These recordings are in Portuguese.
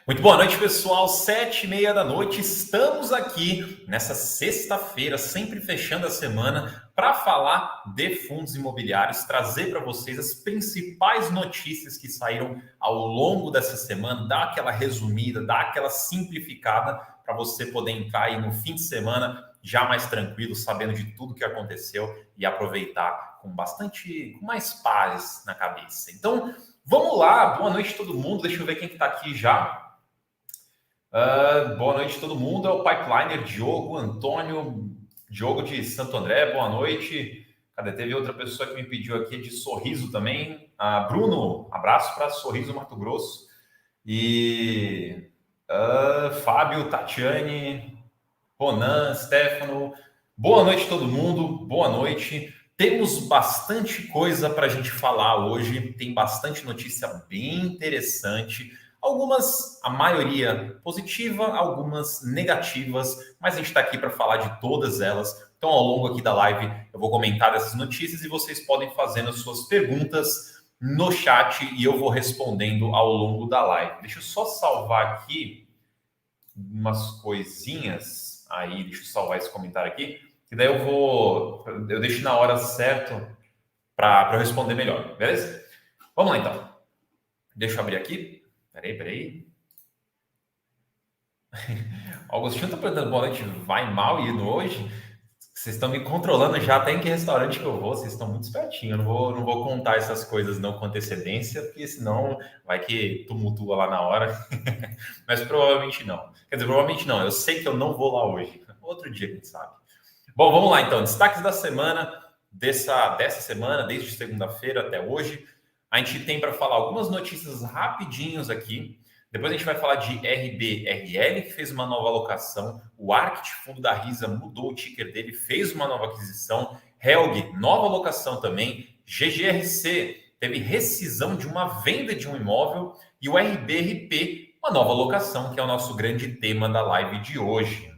Muito boa noite, pessoal. 7h30 da noite. Estamos aqui nessa sexta-feira, sempre fechando a semana, para falar de fundos imobiliários, trazer para vocês as principais notícias que saíram ao longo dessa semana, dar aquela resumida, dar aquela simplificada para você poder entrar aí no fim de semana já mais tranquilo, sabendo de tudo que aconteceu e aproveitar com mais paz na cabeça. Então, vamos lá. Boa noite a todo mundo. Deixa eu ver quem está aqui já. Boa noite a todo mundo. É o Pipeliner Diogo, Antônio, Diogo de Santo André, boa noite. Cadê? Teve outra pessoa que me pediu aqui de Sorriso também. Bruno, abraço para Sorriso, Mato Grosso. E Fábio, Tatiane, Ronan, Stefano. Boa noite a todo mundo, boa noite. Temos bastante coisa para a gente falar hoje, tem bastante notícia bem interessante. Algumas, a maioria positiva, algumas negativas, mas a gente está aqui para falar de todas elas. Então, ao longo aqui da live, eu vou comentar essas notícias e vocês podem fazer as suas perguntas no chat e eu vou respondendo ao longo da live. Deixa eu só salvar aqui umas coisinhas. Aí, deixa eu salvar esse comentário aqui, que daí eu deixo na hora certa para eu responder melhor, beleza? Vamos lá, então. Deixa eu abrir aqui. Peraí. Augustinho tá perguntando, boa noite, vai mal indo hoje? Vocês estão me controlando já até em que restaurante que eu vou, vocês estão muito espertinhos. Eu não vou contar essas coisas não com antecedência, porque senão vai que tumultua lá na hora. Mas provavelmente não. Quer dizer, provavelmente não, eu sei que eu não vou lá hoje. Outro dia, quem sabe. Bom, vamos lá então. Destaques da semana, dessa semana, desde segunda-feira até hoje. A gente tem para falar algumas notícias rapidinhos aqui. Depois a gente vai falar de RBRL, que fez uma nova alocação. O Arct, fundo da Risa, mudou o ticker dele, fez uma nova aquisição. Helg, nova alocação também. GGRC, teve rescisão de uma venda de um imóvel. E o RBRP, uma nova alocação, que é o nosso grande tema da live de hoje.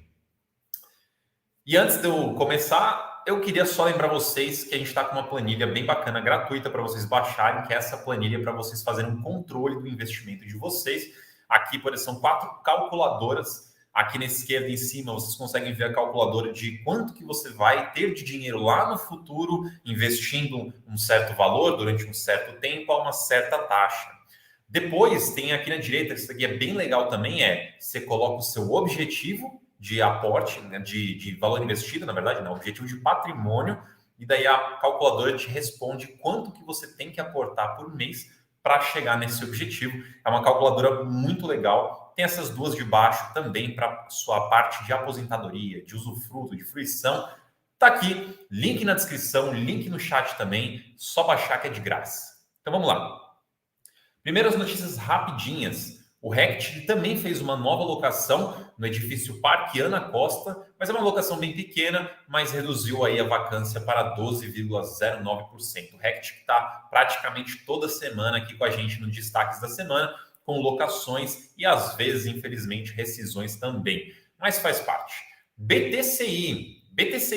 E antes de eu começar, eu queria só lembrar vocês que a gente está com uma planilha bem bacana, gratuita, para vocês baixarem, que é essa planilha para vocês fazerem um controle do investimento de vocês. Aqui, por exemplo, são 4 calculadoras. Aqui na esquerda, em cima, vocês conseguem ver a calculadora de quanto que você vai ter de dinheiro lá no futuro, investindo um certo valor durante um certo tempo a uma certa taxa. Depois, tem aqui na direita, isso aqui é bem legal também, você coloca o seu objetivo de aporte, né, de valor investido, na verdade, não, objetivo de patrimônio, e daí a calculadora te responde quanto que você tem que aportar por mês para chegar nesse objetivo. É uma calculadora muito legal. Tem essas duas de baixo também para sua parte de aposentadoria, de usufruto, de fruição. Tá aqui, link na descrição, link no chat também, só baixar que é de graça. Então vamos lá. Primeiras notícias rapidinhas. O Rect também fez uma nova locação no edifício Parque Ana Costa, mas é uma locação bem pequena, mas reduziu aí a vacância para 12,09%. O Rect está praticamente toda semana aqui com a gente no Destaques da Semana, com locações e às vezes, infelizmente, rescisões também. Mas faz parte. BTCI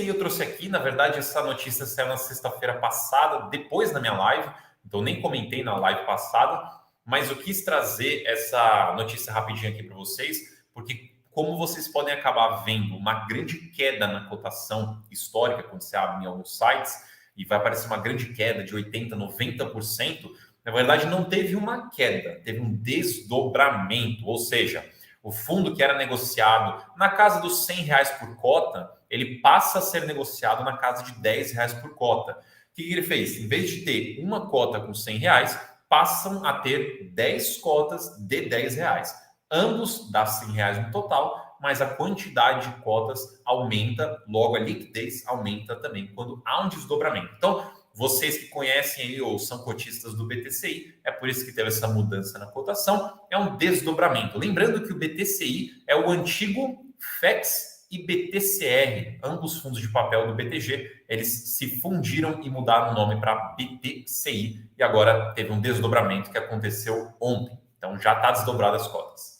eu trouxe aqui, na verdade, essa notícia saiu na sexta-feira passada, depois da minha live, então nem comentei na live passada, mas eu quis trazer essa notícia rapidinho aqui para vocês, porque como vocês podem acabar vendo uma grande queda na cotação histórica, quando você abre em alguns sites, e vai aparecer uma grande queda de 80%, 90%, na verdade não teve uma queda, teve um desdobramento, ou seja, o fundo que era negociado na casa dos R$100 por cota, ele passa a ser negociado na casa de R$10 por cota. O que ele fez? Em vez de ter uma cota com R$100, passam a ter 10 cotas de R$10. Ambos dá R$100 no total, mas a quantidade de cotas aumenta, logo a liquidez aumenta também quando há um desdobramento. Então, vocês que conhecem aí ou são cotistas do BTCI, é por isso que teve essa mudança na cotação, é um desdobramento. Lembrando que o BTCI é o antigo FEX e BTCR, ambos fundos de papel do BTG, eles se fundiram e mudaram o nome para BTCI, e agora teve um desdobramento que aconteceu ontem. Então já está desdobrado as cotas.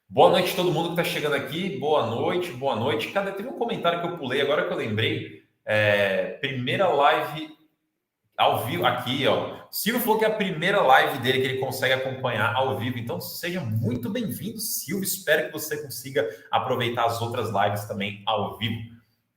Boa noite a todo mundo que está chegando aqui. Boa noite, boa noite. Teve um comentário que eu pulei, agora que eu lembrei. Primeira live ao vivo aqui, ó. Silvio falou que é a primeira live dele que ele consegue acompanhar ao vivo. Então, seja muito bem-vindo, Silvio. Espero que você consiga aproveitar as outras lives também ao vivo.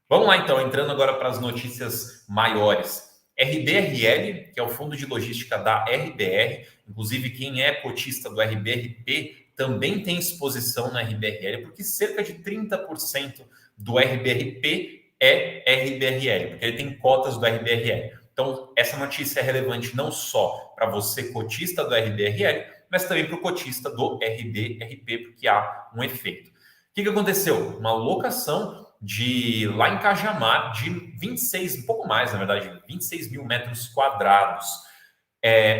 Vamos lá, então, entrando agora para as notícias maiores. RBRL, que é o fundo de logística da RBR, inclusive quem é cotista do RBRP também tem exposição na RBRL, porque cerca de 30% do RBRP é RBRL, porque ele tem cotas do RBRL. Então, essa notícia é relevante não só para você, cotista do RBRL, mas também para o cotista do RBRP, porque há um efeito. O que aconteceu? Uma locação lá em Cajamar de 26, um pouco mais, na verdade, 26 mil metros quadrados.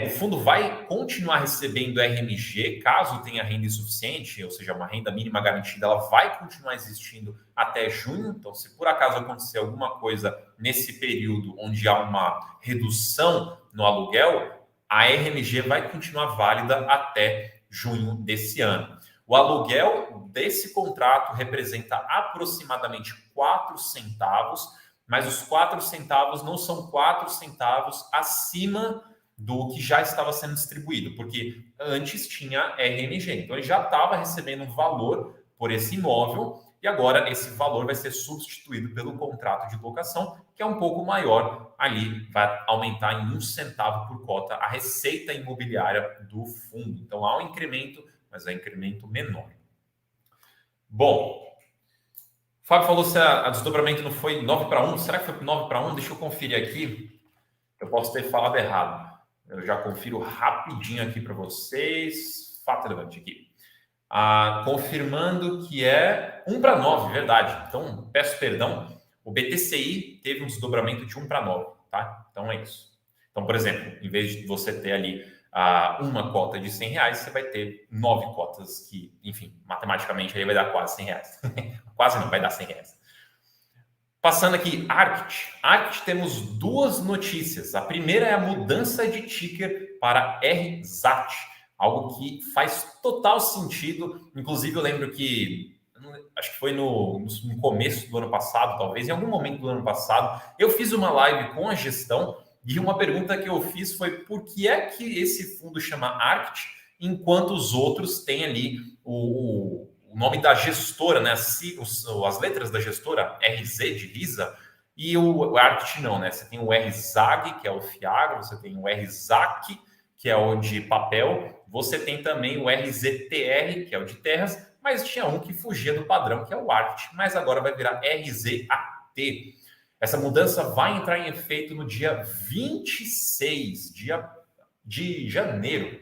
O fundo vai continuar recebendo RMG, caso tenha renda insuficiente, ou seja, uma renda mínima garantida, ela vai continuar existindo até junho. Então, se por acaso acontecer alguma coisa nesse período onde há uma redução no aluguel, a RMG vai continuar válida até junho desse ano. O aluguel desse contrato representa aproximadamente 4 centavos, mas os 4 centavos não são 4 centavos acima do que já estava sendo distribuído, porque antes tinha RMG, então ele já estava recebendo um valor por esse imóvel e agora esse valor vai ser substituído pelo contrato de locação, que é um pouco maior, ali vai aumentar em 1 centavo por cota a receita imobiliária do fundo. Então há um incremento, mas é um incremento menor. Bom, o Fábio falou se a desdobramento não foi 9-1, será que foi 9-1? Deixa eu conferir aqui, eu posso ter falado errado. Eu já confiro rapidinho aqui para vocês. Fato relevante aqui. Confirmando que é 1-9, verdade. Então, peço perdão. O BTCI teve um desdobramento de 1-9, tá? Então, é isso. Então, por exemplo, em vez de você ter ali uma cota de R$100, você vai ter 9 cotas que, enfim, matematicamente aí vai dar quase R$100. Quase não, vai dar R$100. Passando aqui, Arct, temos 2 notícias. A primeira é a mudança de ticker para RZAT, algo que faz total sentido. Inclusive, eu lembro que, acho que foi no começo do ano passado, talvez, em algum momento do ano passado, eu fiz uma live com a gestão e uma pergunta que eu fiz foi por que é que esse fundo chama Arct, enquanto os outros têm ali o nome da gestora, né? As letras da gestora, RZ de Risa, e o Arct não, né? Você tem o RZAG, que é o Fiagro, você tem o RZAC, que é o de papel, você tem também o RZTR, que é o de terras, mas tinha um que fugia do padrão, que é o Arct, mas agora vai virar RZAT. Essa mudança vai entrar em efeito no dia 26 de janeiro.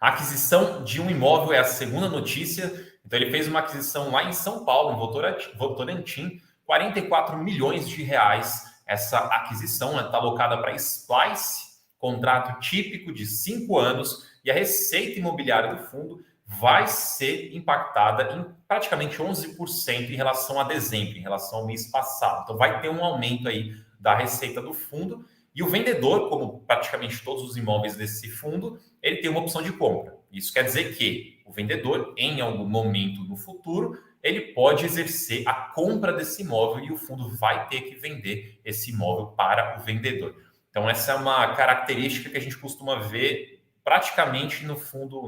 A aquisição de um imóvel é a segunda notícia. Então, ele fez uma aquisição lá em São Paulo, em Votorantim, 44 milhões de reais. Essa aquisição está alocada para Splice, contrato típico de 5 anos, e a receita imobiliária do fundo vai ser impactada em praticamente 11% em relação a dezembro, em relação ao mês passado. Então, vai ter um aumento aí da receita do fundo. E o vendedor, como praticamente todos os imóveis desse fundo, ele tem uma opção de compra. Isso quer dizer que o vendedor, em algum momento no futuro, ele pode exercer a compra desse imóvel e o fundo vai ter que vender esse imóvel para o vendedor. Então, essa é uma característica que a gente costuma ver praticamente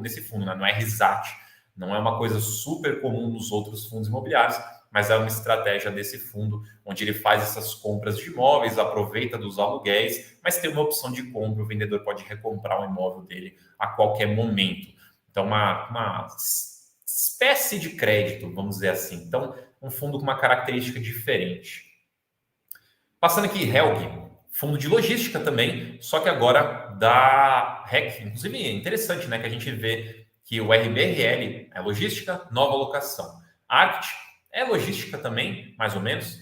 nesse fundo, né? No RZAT. Não é uma coisa super comum nos outros fundos imobiliários, mas é uma estratégia desse fundo, onde ele faz essas compras de imóveis, aproveita dos aluguéis, mas tem uma opção de compra, o vendedor pode recomprar o imóvel dele a qualquer momento. Então, uma espécie de crédito, vamos dizer assim. Então, um fundo com uma característica diferente. Passando aqui, Helg, fundo de logística também, só que agora da REC. Inclusive, é interessante, né, que a gente vê que o RBRL é logística, nova locação. Arct é logística também, mais ou menos,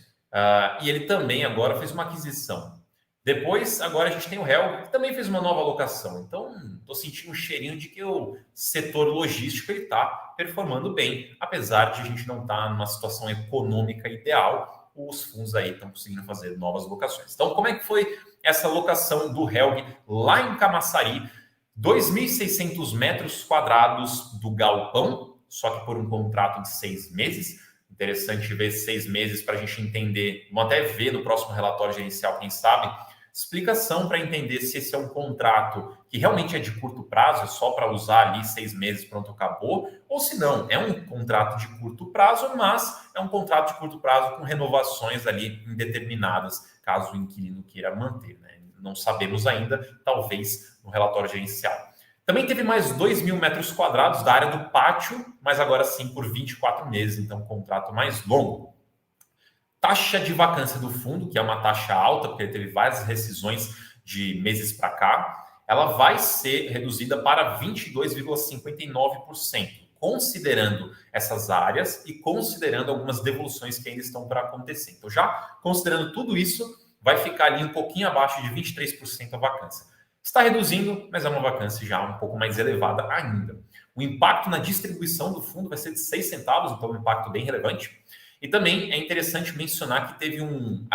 e ele também agora fez uma aquisição. Depois, agora a gente tem o Helg, que também fez uma nova alocação. Então, estou sentindo um cheirinho de que o setor logístico está performando bem, apesar de a gente não estar numa situação econômica ideal, os fundos aí estão conseguindo fazer novas locações. Então, como é que foi essa locação do Helg lá em Camaçari? 2.600 metros quadrados do galpão, só que por um contrato de 6 meses. Interessante ver 6 meses para a gente entender, vamos até ver no próximo relatório gerencial, quem sabe, explicação para entender se esse é um contrato que realmente é de curto prazo, é só para usar ali 6 meses, pronto, acabou, ou se não, é um contrato de curto prazo, mas é um contrato de curto prazo com renovações ali indeterminadas, caso o inquilino queira manter, né? Não sabemos ainda, talvez no relatório gerencial. Também teve mais 2.000 metros quadrados da área do pátio, mas agora sim por 24 meses, então um contrato mais longo. Taxa de vacância do fundo, que é uma taxa alta, porque teve várias rescisões de meses para cá, ela vai ser reduzida para 22,59%, considerando essas áreas e considerando algumas devoluções que ainda estão para acontecer. Então, já considerando tudo isso, vai ficar ali um pouquinho abaixo de 23% a vacância. Está reduzindo, mas é uma vacância já um pouco mais elevada ainda. O impacto na distribuição do fundo vai ser de 6 centavos, então um impacto bem relevante. E também é interessante mencionar que teve uma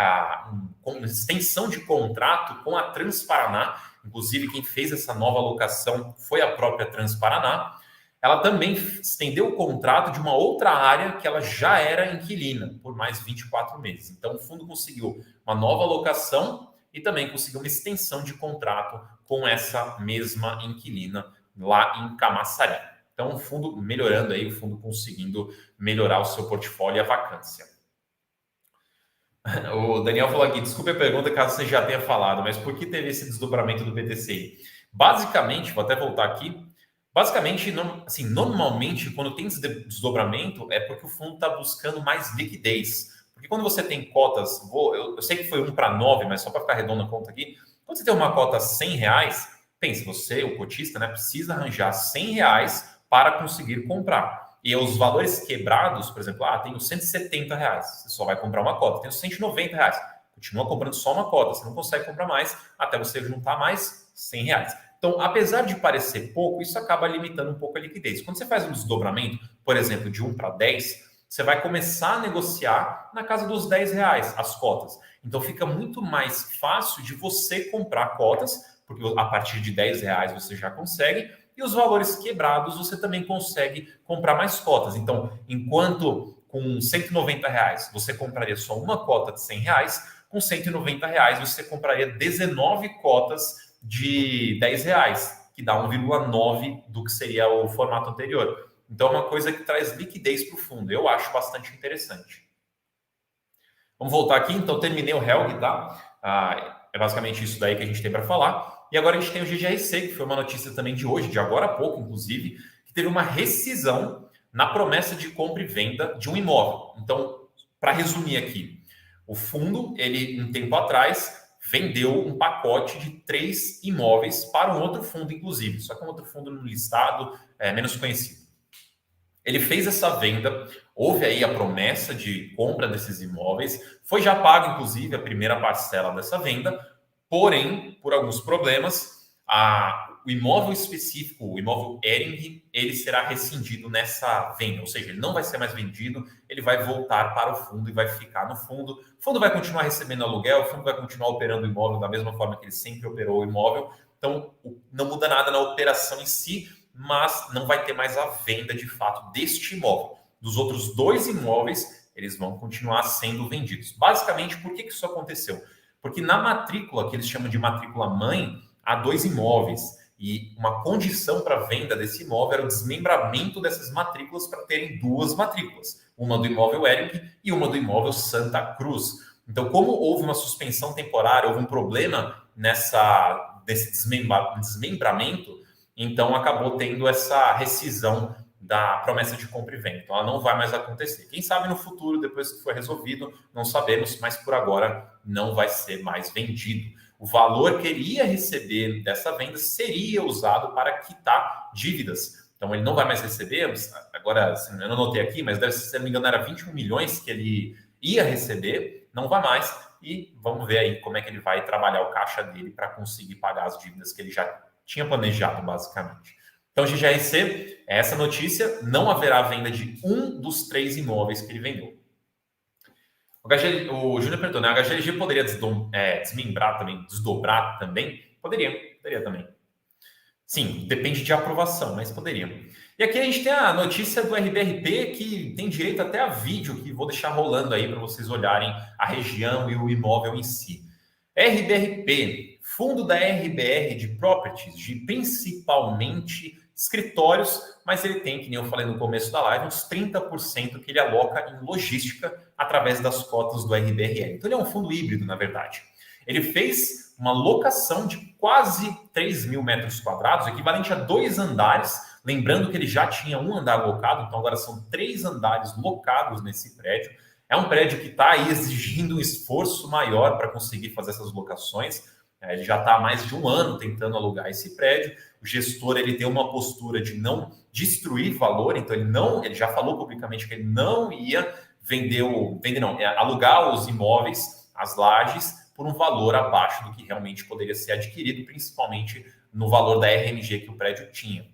extensão de contrato com a Transparaná, inclusive quem fez essa nova alocação foi a própria Transparaná. Ela também estendeu o contrato de uma outra área que ela já era inquilina por mais 24 meses. Então o fundo conseguiu uma nova alocação e também conseguiu uma extensão de contrato com essa mesma inquilina lá em Camaçari. Então, o fundo melhorando aí, o fundo conseguindo melhorar o seu portfólio e a vacância. O Daniel falou aqui, desculpe a pergunta, caso você já tenha falado, mas por que teve esse desdobramento do BTCI? Basicamente, vou até voltar aqui, basicamente, assim, normalmente, quando tem desdobramento, é porque o fundo está buscando mais liquidez. Porque quando você tem cotas, eu sei que foi 1 para 9, mas só para ficar redonda a conta aqui, quando você tem uma cota R$100, pense, você, o cotista, né, precisa arranjar R$100 para conseguir comprar. E os valores quebrados, por exemplo, tenho R$170, você só vai comprar uma cota. Tenho R$190, continua comprando só uma cota, você não consegue comprar mais até você juntar mais R$100. Então, apesar de parecer pouco, isso acaba limitando um pouco a liquidez. Quando você faz um desdobramento, por exemplo, de 1 para 10, você vai começar a negociar na casa dos R$10 as cotas. Então, fica muito mais fácil de você comprar cotas, porque a partir de R$10 você já consegue, e os valores quebrados você também consegue comprar mais cotas. Então, enquanto com R$190 você compraria só uma cota de R$100, com R$190 você compraria 19 cotas de R$10, que dá 1,9 do que seria o formato anterior. Então, é uma coisa que traz liquidez para o fundo. Eu acho bastante interessante. Vamos voltar aqui. Então, terminei o Helg, tá? É basicamente isso daí que a gente tem para falar. E agora a gente tem o GGRC, que foi uma notícia também de hoje, de agora a pouco, inclusive, que teve uma rescisão na promessa de compra e venda de um imóvel. Então, para resumir aqui, o fundo, ele, um tempo atrás, vendeu um pacote de 3 imóveis para um outro fundo, inclusive, só que um outro fundo no listado menos conhecido. Ele fez essa venda, houve aí a promessa de compra desses imóveis, foi já pago, inclusive, a primeira parcela dessa venda, porém, por alguns problemas, o imóvel específico, o imóvel Hering, ele será rescindido nessa venda, ou seja, ele não vai ser mais vendido, ele vai voltar para o fundo e vai ficar no fundo. O fundo vai continuar recebendo aluguel, o fundo vai continuar operando o imóvel da mesma forma que ele sempre operou o imóvel, então não muda nada na operação em si, mas não vai ter mais a venda de fato deste imóvel. Dos outros 2 imóveis, eles vão continuar sendo vendidos. Basicamente, por que isso aconteceu? Porque na matrícula, que eles chamam de matrícula mãe, há 2 imóveis. E uma condição para a venda desse imóvel era o desmembramento dessas matrículas para terem 2 matrículas. Uma do imóvel Hering e uma do imóvel Santa Cruz. Então, como houve uma suspensão temporária, houve um problema nesse desmembramento, então acabou tendo essa rescisão da promessa de compra e venda. Então, ela não vai mais acontecer. Quem sabe no futuro, depois que for resolvido, não sabemos, mas por agora não vai ser mais vendido. O valor que ele ia receber dessa venda seria usado para quitar dívidas. Então, ele não vai mais receber, agora, assim, eu não anotei aqui, mas deve, se não me engano, era 21 milhões que ele ia receber, não vai mais, e vamos ver aí como é que ele vai trabalhar o caixa dele para conseguir pagar as dívidas que ele já tinha planejado, basicamente. Então, GGRC, essa notícia, não haverá venda de um dos 3 imóveis que ele vendeu. O Júnior perguntou, né? A HGLG poderia desmembrar também, desdobrar também? Poderia também. Sim, depende de aprovação, mas poderia. E aqui a gente tem a notícia do RBRP, que tem direito até a vídeo, que vou deixar rolando aí para vocês olharem a região e o imóvel em si. RBRP, fundo da RBR de properties, de principalmente escritórios, mas ele tem, que nem eu falei no começo da live, uns 30% que ele aloca em logística através das cotas do RBRL. Então ele é um fundo híbrido, na verdade. Ele fez uma locação de quase 3 mil metros quadrados, equivalente a 2 andares, lembrando que ele já tinha um andar locado, então agora são 3 andares locados nesse prédio. É um prédio que está aí exigindo um esforço maior para conseguir fazer essas locações. Ele já está há mais de um ano tentando alugar esse prédio. O gestor ele tem uma postura de não destruir valor, então ele já falou publicamente que ele não ia alugar os imóveis, as lajes, por um valor abaixo do que realmente poderia ser adquirido, principalmente no valor da RMG que o prédio tinha.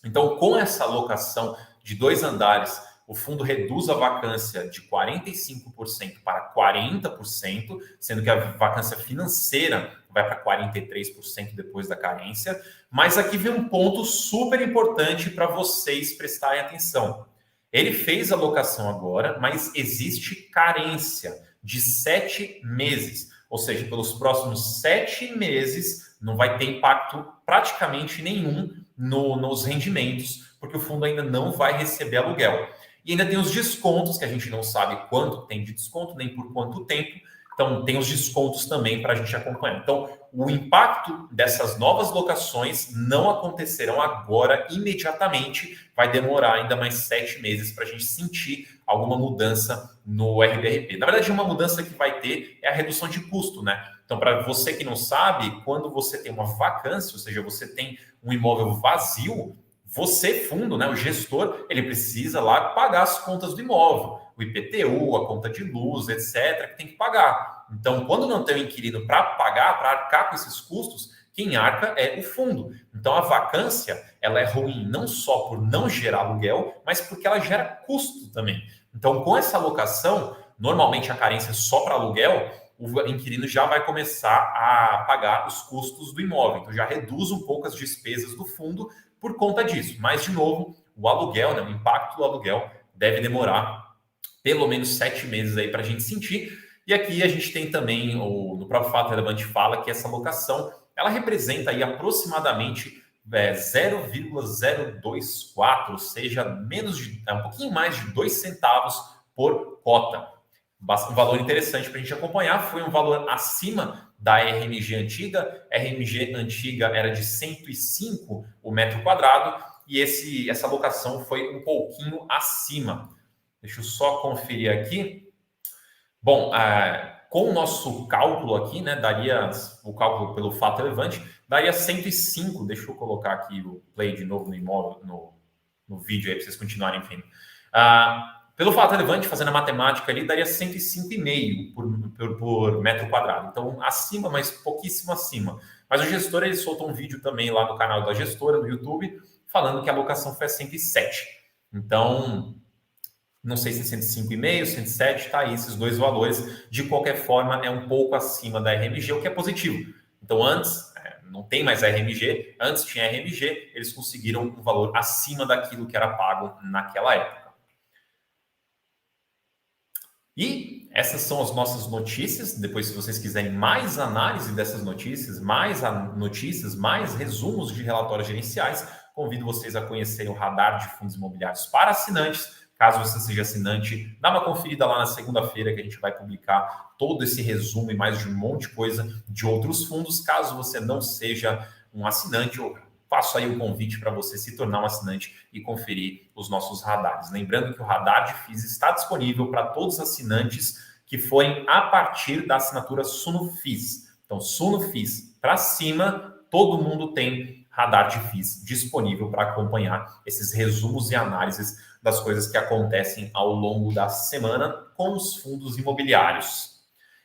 Então, com essa alocação de 2 andares, o fundo reduz a vacância de 45% para 40%, sendo que a vacância financeira vai para 43% depois da carência. Mas aqui vem um ponto super importante para vocês prestarem atenção. Ele fez a locação agora, mas existe carência de 7 meses. Ou seja, pelos próximos 7 meses não vai ter impacto praticamente nenhum nos rendimentos, porque o fundo ainda não vai receber aluguel. E ainda tem os descontos, que a gente não sabe quanto tem de desconto, nem por quanto tempo. Então, tem os descontos também para a gente acompanhar. Então, o impacto dessas novas locações não acontecerão agora, imediatamente. Vai demorar ainda mais 7 meses para a gente sentir alguma mudança no RBRP. Na verdade, uma mudança que vai ter é a redução de custo, né? Então, para você que não sabe, quando você tem uma vacância, ou seja, você tem um imóvel vazio, você, fundo, né, o gestor, ele precisa lá pagar as contas do imóvel, o IPTU, a conta de luz, etc., que tem que pagar. Então, quando não tem o inquilino para pagar, para arcar com esses custos, quem arca é o fundo. Então, a vacância, ela é ruim não só por não gerar aluguel, mas porque ela gera custo também. Então, com essa alocação, normalmente a carência só para aluguel, o inquilino já vai começar a pagar os custos do imóvel. Então, já reduz um pouco as despesas do fundo por conta disso. Mas, de novo, o aluguel, né, o impacto do aluguel deve demorar pelo menos 7 meses aí para a gente sentir. E aqui a gente tem também, no próprio Fato Relevante fala que essa locação, ela representa aí aproximadamente 0,024, ou seja, um pouquinho mais de 2 centavos por cota. Um valor interessante para a gente acompanhar, foi um valor acima da RMG antiga. A RMG antiga era de 105 o metro quadrado e essa locação foi um pouquinho acima. Deixa eu só conferir aqui. Bom, com o nosso cálculo aqui, né, daria o cálculo pelo Fato Relevante, daria 105. Deixa eu colocar aqui o play de novo no imóvel, no vídeo aí para vocês continuarem vendo. Pelo Fato Relevante, fazendo a matemática ali, daria 105,5 por metro quadrado. Então, acima, mas pouquíssimo acima. Mas o gestor, ele soltou um vídeo também lá no canal da gestora, no YouTube, falando que a locação foi a 107. Então, não sei se é 105,5, 107, tá aí esses dois valores. De qualquer forma, é um pouco acima da RMG, o que é positivo. Então, antes, não tem mais a RMG, antes tinha a RMG, eles conseguiram um valor acima daquilo que era pago naquela época. E essas são as nossas notícias. Depois, se vocês quiserem mais análise dessas notícias, mais resumos de relatórios gerenciais, convido vocês a conhecerem o Radar de Fundos Imobiliários para assinantes. Caso você seja assinante, dá uma conferida lá na segunda-feira que a gente vai publicar todo esse resumo e mais de um monte de coisa de outros fundos. Caso você não seja um assinante, eu faço aí um convite para você se tornar um assinante e conferir os nossos radares. Lembrando que o Radar de FIIs está disponível para todos os assinantes que forem a partir da assinatura Suno FIIs. Então, Suno FIIs para cima, todo mundo tem Radar de FIIs disponível para acompanhar esses resumos e análises das coisas que acontecem ao longo da semana com os fundos imobiliários.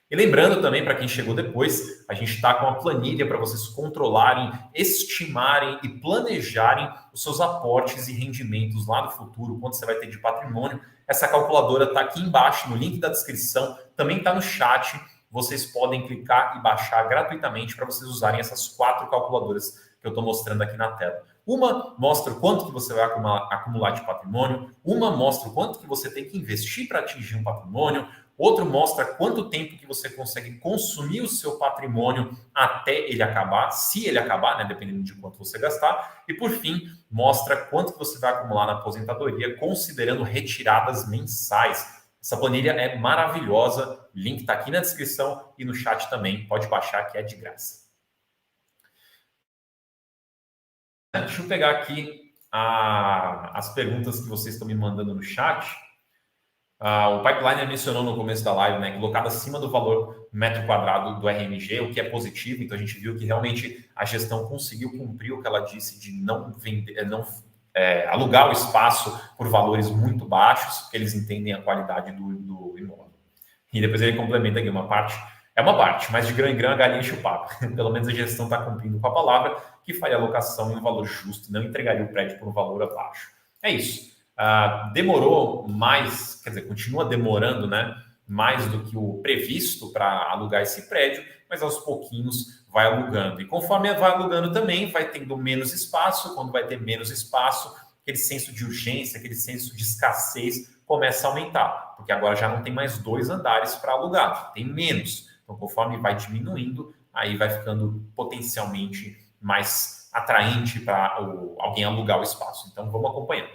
E lembrando também, para quem chegou depois, a gente está com a planilha para vocês controlarem, estimarem e planejarem os seus aportes e rendimentos lá no futuro, quanto você vai ter de patrimônio. Essa calculadora está aqui embaixo, no link da descrição, também está no chat. Vocês podem clicar e baixar gratuitamente para vocês usarem essas 4 calculadoras que eu estou mostrando aqui na tela. Uma mostra o quanto que você vai acumular de patrimônio, uma mostra o quanto que você tem que investir para atingir um patrimônio, outro mostra quanto tempo que você consegue consumir o seu patrimônio até ele acabar, se ele acabar, né, dependendo de quanto você gastar, e por fim, mostra quanto que você vai acumular na aposentadoria, considerando retiradas mensais. Essa planilha é maravilhosa, link está aqui na descrição e no chat também, pode baixar que é de graça. Deixa eu pegar aqui as perguntas que vocês estão me mandando no chat. O Pipeliner mencionou no começo da live, né, que colocado acima do valor metro quadrado do RMG, o que é positivo. Então a gente viu que realmente a gestão conseguiu cumprir o que ela disse de não vender, alugar o espaço por valores muito baixos, porque eles entendem a qualidade do imóvel. E depois ele complementa aqui uma parte. É uma parte, mas de grão em grão a galinha enche o papo. Pelo menos a gestão está cumprindo com a palavra, que faria a locação em um valor justo e não entregaria o prédio por um valor abaixo. É isso. Demorou mais, quer dizer, continua demorando, né, mais do que o previsto para alugar esse prédio, mas aos pouquinhos vai alugando. E conforme vai alugando também, vai tendo menos espaço. Quando vai ter menos espaço, aquele senso de urgência, aquele senso de escassez começa a aumentar, porque agora já não tem mais 2 andares para alugar, tem menos. Então, conforme vai diminuindo, aí vai ficando potencialmente mais atraente para alguém alugar o espaço. Então, vamos acompanhando.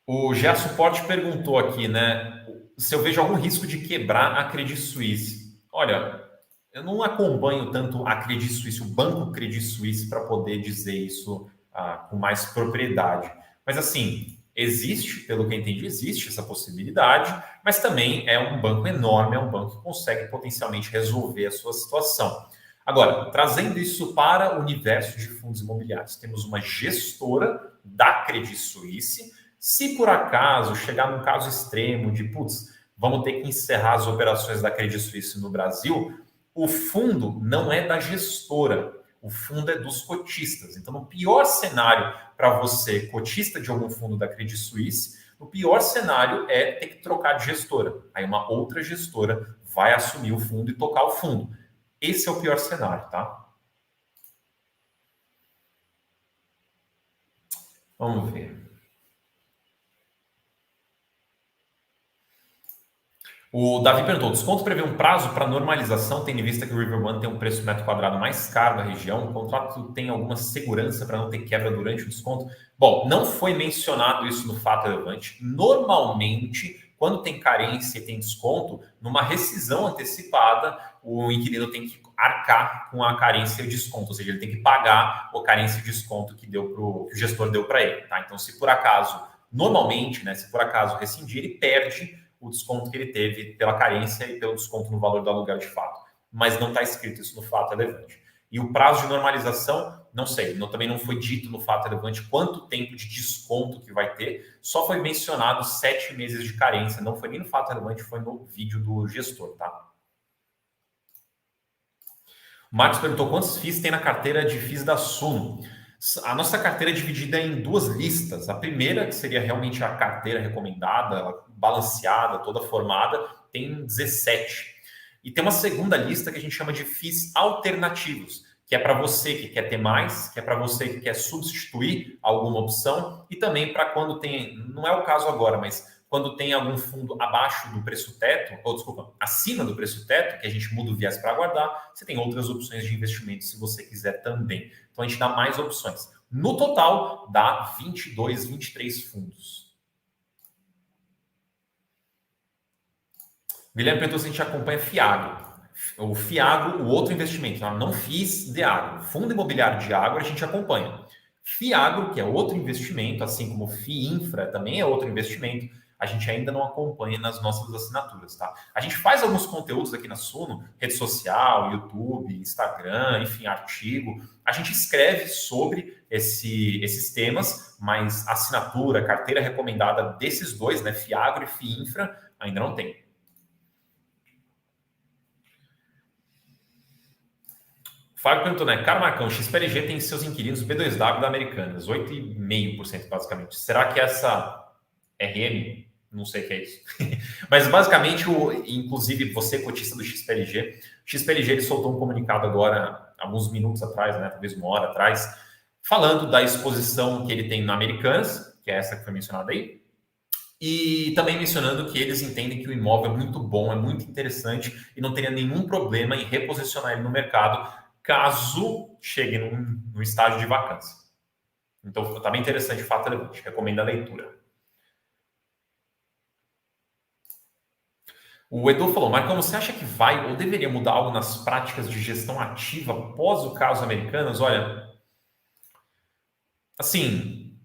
O GA Suporte perguntou aqui, né, se eu vejo algum risco de quebrar a Credit Suisse. Olha, eu não acompanho tanto a Credit Suisse, o banco Credit Suisse, para poder dizer isso com mais propriedade. Mas, assim, existe, pelo que eu entendi, existe essa possibilidade, mas também é um banco enorme, é um banco que consegue potencialmente resolver a sua situação. Agora, trazendo isso para o universo de fundos imobiliários, temos uma gestora da Credit Suisse. Se por acaso chegar num caso extremo de, vamos ter que encerrar as operações da Credit Suisse no Brasil, o fundo não é da gestora, o fundo é dos cotistas. Então, no pior cenário para você, cotista de algum fundo da Credit Suisse, o pior cenário é ter que trocar de gestora. Aí uma outra gestora vai assumir o fundo e tocar o fundo. Esse é o pior cenário, tá? Vamos ver. O Davi perguntou, desconto prevê um prazo para normalização, tendo em vista que o River One tem um preço metro quadrado mais caro da região, o contrato tem alguma segurança para não ter quebra durante o desconto? Bom, não foi mencionado isso no fato relevante. Normalmente, quando tem carência e tem desconto, numa rescisão antecipada, o inquilino tem que arcar com a carência e o desconto, ou seja, ele tem que pagar a carência e desconto que o gestor deu para ele. Tá? Então, se por acaso, normalmente, né, se por acaso rescindir, ele perde o desconto que ele teve pela carência e pelo desconto no valor do aluguel de fato. Mas não está escrito isso no fato relevante. E o prazo de normalização, não sei, também não foi dito no fato relevante quanto tempo de desconto que vai ter, só foi mencionado 7 meses de carência, não foi nem no fato relevante, foi no vídeo do gestor, tá? O Marcos perguntou quantos FIIs tem na carteira de FIIs da Suno. A nossa carteira é dividida em 2 listas. A primeira, que seria realmente a carteira recomendada, balanceada, toda formada, tem 17. E tem uma segunda lista que a gente chama de FIIs alternativos, que é para você que quer ter mais, que é para você que quer substituir alguma opção, e também para quando tem, não é o caso agora, mas quando tem algum fundo abaixo do preço teto, ou desculpa, acima do preço teto, que a gente muda o viés para guardar, você tem outras opções de investimento se você quiser também. Então a gente dá mais opções. No total, dá 22, 23 fundos. Guilherme perguntou se a gente acompanha FIAGRO. O FIAGRO, o outro investimento, não FIIs de agro. Fundo imobiliário de agro a gente acompanha. FIAGRO, que é outro investimento, assim como FIINFRA também é outro investimento, a gente ainda não acompanha nas nossas assinaturas, tá? A gente faz alguns conteúdos aqui na Suno, rede social, YouTube, Instagram, enfim, artigo. A gente escreve sobre esses temas, mas assinatura, carteira recomendada desses dois, né, FIAGRO e FIINFRA, ainda não tem. Fábio perguntou, né? Caro Marcão, XPLG tem seus inquilinos B2W da Americanas, 8,5% basicamente. Será que essa RM, não sei o que é isso. Mas basicamente, inclusive você, cotista do XPLG, o XPLG ele soltou um comunicado agora, alguns minutos atrás, né? Talvez 1 hora atrás, falando da exposição que ele tem na Americanas, que é essa que foi mencionada aí, E também mencionando que eles entendem que o imóvel é muito bom, é muito interessante e não teria nenhum problema em reposicionar ele no mercado caso chegue no estágio de vacância. Então, está bem interessante o fato relevante. Recomendo a leitura. O Edu falou, Marcão, você acha que vai ou deveria mudar algo nas práticas de gestão ativa após o caso Americanas? Olha, assim,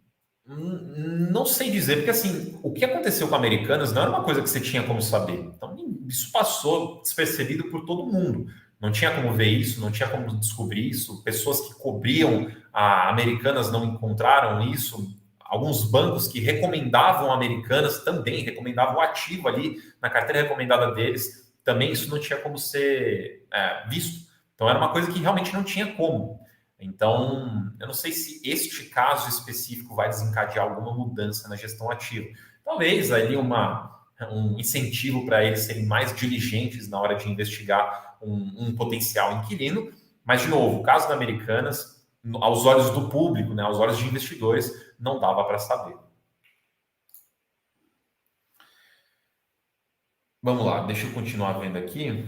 não sei dizer, porque assim, o que aconteceu com Americanas não era uma coisa que você tinha como saber. Então, isso passou despercebido por todo mundo. Não tinha como ver isso, não tinha como descobrir isso. Pessoas que cobriam a Americanas não encontraram isso. Alguns bancos que recomendavam Americanas também recomendavam o ativo ali na carteira recomendada deles. Também isso não tinha como ser visto. Então, era uma coisa que realmente não tinha como. Então, eu não sei se este caso específico vai desencadear alguma mudança na gestão ativa. Talvez ali um incentivo para eles serem mais diligentes na hora de investigar um potencial inquilino. Mas, de novo, o caso da Americanas, aos olhos do público, né, aos olhos de investidores, não dava para saber. Vamos lá, deixa eu continuar vendo aqui.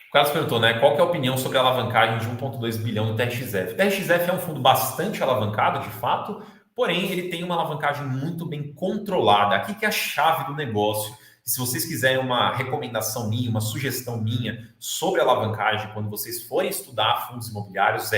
O Carlos perguntou, né? Qual que é a opinião sobre a alavancagem de 1,2 bilhão do TRXF? O TRXF é um fundo bastante alavancado, de fato, porém ele tem uma alavancagem muito bem controlada. Aqui que é a chave do negócio. E se vocês quiserem uma recomendação minha, uma sugestão minha sobre alavancagem, quando vocês forem estudar fundos imobiliários,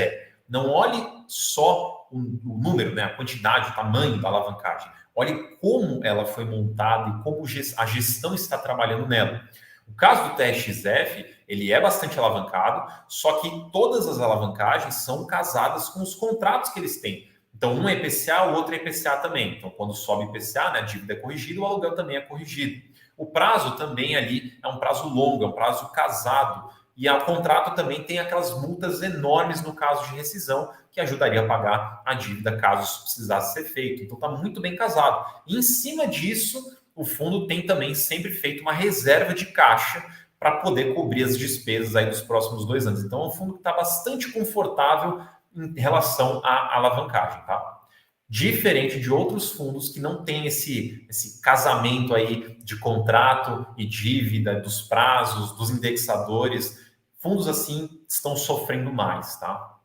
não olhe só o número, né? A quantidade, o tamanho da alavancagem. Olhe como ela foi montada e como a gestão está trabalhando nela. O caso do TRXF, ele é bastante alavancado, só que todas as alavancagens são casadas com os contratos que eles têm. Então, um é IPCA, o outro é IPCA também. Então, quando sobe IPCA, né, a dívida é corrigida, o aluguel também é corrigido. O prazo também ali é um prazo longo, é um prazo casado. E o contrato também tem aquelas multas enormes no caso de rescisão, que ajudaria a pagar a dívida caso isso precisasse ser feito. Então, está muito bem casado. E, em cima disso, o fundo tem também sempre feito uma reserva de caixa para poder cobrir as despesas aí dos próximos 2 anos. Então, é um fundo que está bastante confortável em relação à alavancagem, tá? Diferente de outros fundos que não tem esse casamento aí de contrato e dívida, dos prazos, dos indexadores. Fundos assim estão sofrendo mais, tá?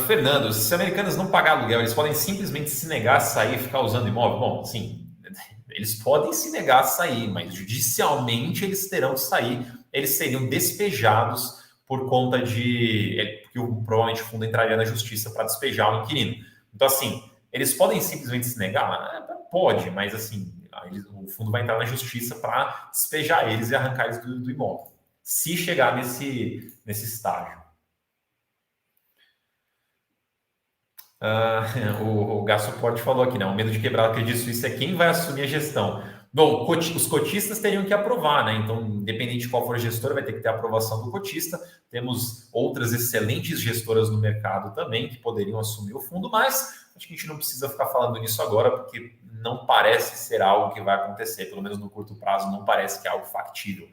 Fernando, se Americanas não pagar aluguel, eles podem simplesmente se negar a sair e ficar usando imóvel? Bom, sim, eles podem se negar a sair, mas judicialmente eles terão que sair. Eles seriam despejados por conta de que provavelmente o fundo entraria na justiça para despejar o inquilino. Então, assim, eles podem simplesmente se negar? Pode, mas assim, o fundo vai entrar na justiça para despejar eles e arrancar eles do imóvel. Se chegar nesse estágio. O Gassuporte falou aqui, né? O medo de quebrar a Credit Suisse é quem vai assumir a gestão. Bom, os cotistas teriam que aprovar, né? Então, independente de qual for a gestora, vai ter que ter a aprovação do cotista. Temos outras excelentes gestoras no mercado também que poderiam assumir o fundo, mas acho que a gente não precisa ficar falando nisso agora, porque não parece ser algo que vai acontecer, pelo menos no curto prazo, não parece que é algo factível.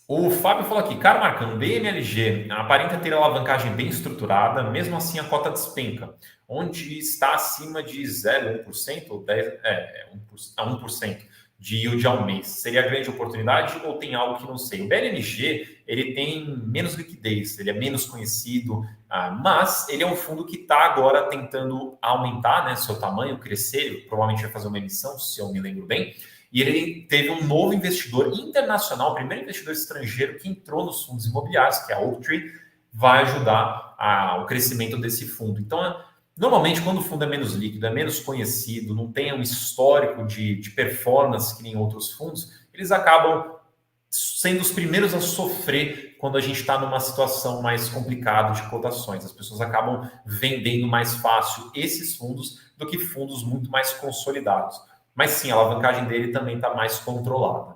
O Fábio falou aqui, cara Marcão, BMLG aparenta ter alavancagem bem estruturada, mesmo assim a cota despenca, onde está acima de 0,1% ou 1% de yield ao mês. Seria grande oportunidade ou tem algo que não sei? O BMLG, ele tem menos liquidez, ele é menos conhecido, mas ele é um fundo que está agora tentando aumentar, né, seu tamanho, crescer, ele provavelmente vai fazer uma emissão, se eu me lembro bem, e ele teve um novo investidor internacional, o primeiro investidor estrangeiro que entrou nos fundos imobiliários, que é a Oaktree, vai ajudar o crescimento desse fundo. Então, normalmente, quando o fundo é menos líquido, é menos conhecido, não tem um histórico de performance que nem outros fundos, eles acabam sendo os primeiros a sofrer quando a gente está numa situação mais complicada de cotações. As pessoas acabam vendendo mais fácil esses fundos do que fundos muito mais consolidados. Mas sim, a alavancagem dele também está mais controlada.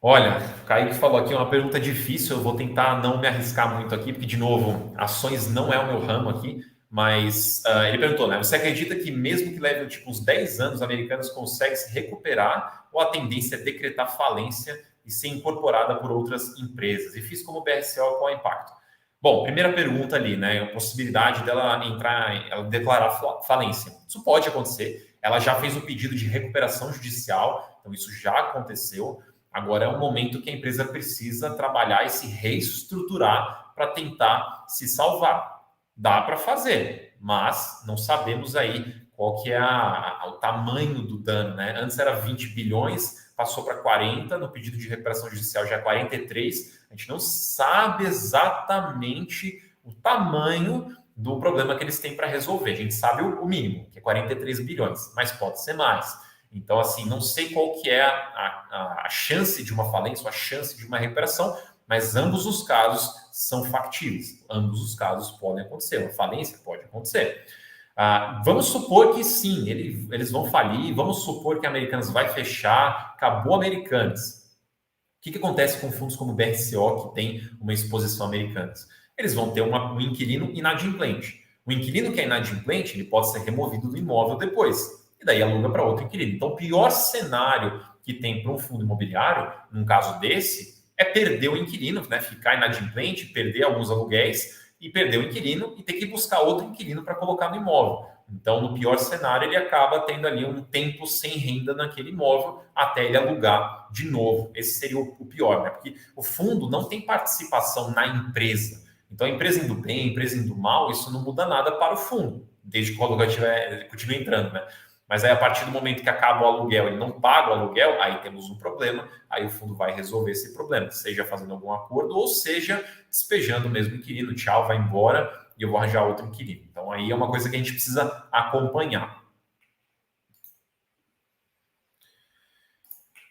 Olha, o Kaique falou aqui uma pergunta difícil, eu vou tentar não me arriscar muito aqui, porque, de novo, ações não é o meu ramo aqui, Mas ele perguntou, né? Você acredita que mesmo que leve tipo uns 10 anos, Americanas consegue se recuperar ou a tendência é decretar falência e ser incorporada por outras empresas? E fiz como BRCO, qual é o impacto? Bom, primeira pergunta ali, né? A possibilidade dela entrar, ela declarar falência. Isso pode acontecer. Ela já fez o pedido de recuperação judicial, então isso já aconteceu. Agora é um momento que a empresa precisa trabalhar e se reestruturar para tentar se salvar. Dá para fazer, mas não sabemos aí qual que é o tamanho do dano, né? Antes era 20 bilhões, passou para 40, no pedido de recuperação judicial já é 43. A gente não sabe exatamente o tamanho do problema que eles têm para resolver. A gente sabe o mínimo, que é 43 bilhões, mas pode ser mais. Então, assim, não sei qual que é a chance de uma falência, ou a chance de uma recuperação, mas ambos os casos são factíveis. Ambos os casos podem acontecer. Uma falência pode acontecer. Vamos supor que sim, eles vão falir. Vamos supor que a Americanas vai fechar. Acabou Americanas. O que acontece com fundos como o BRCO, que tem uma exposição a Americanas? Eles vão ter um inquilino inadimplente. O inquilino que é inadimplente, ele pode ser removido do imóvel depois. E daí aluga para outro inquilino. Então, o pior cenário que tem para um fundo imobiliário, num caso desse, é perder o inquilino, né? Ficar inadimplente, perder alguns aluguéis e perder o inquilino e ter que buscar outro inquilino para colocar no imóvel. Então, no pior cenário, ele acaba tendo ali um tempo sem renda naquele imóvel até ele alugar de novo. Esse seria o pior, né? Porque o fundo não tem participação na empresa. Então, a empresa indo bem, a empresa indo mal, isso não muda nada para o fundo, desde que o aluguel continue entrando, né? Mas aí, a partir do momento que acaba o aluguel, ele não paga o aluguel, aí temos um problema, aí o fundo vai resolver esse problema, seja fazendo algum acordo, ou seja, despejando o mesmo inquilino, tchau, vai embora, e eu vou arranjar outro inquilino. Então, aí é uma coisa que a gente precisa acompanhar.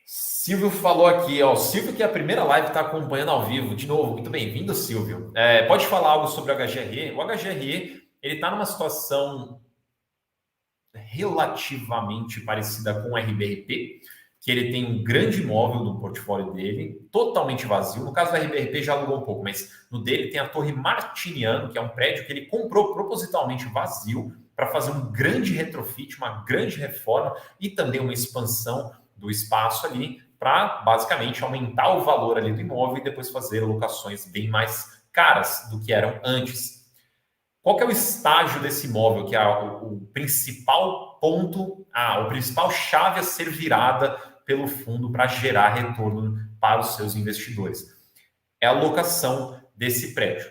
Silvio falou aqui, ó, o Silvio que é a primeira live está acompanhando ao vivo, de novo, muito bem-vindo, Silvio. Pode falar algo sobre o HGRE? O HGRE, ele está numa situação relativamente parecida com o RBRP, que ele tem um grande imóvel no portfólio dele, totalmente vazio. No caso do RBRP já alugou um pouco, mas no dele tem a Torre Martiniano, que é um prédio que ele comprou propositalmente vazio para fazer um grande retrofit, uma grande reforma e também uma expansão do espaço ali para basicamente aumentar o valor ali do imóvel e depois fazer locações bem mais caras do que eram antes. Qual que é o estágio desse imóvel, que é o principal ponto, o principal chave a ser virada pelo fundo para gerar retorno para os seus investidores? É a locação desse prédio.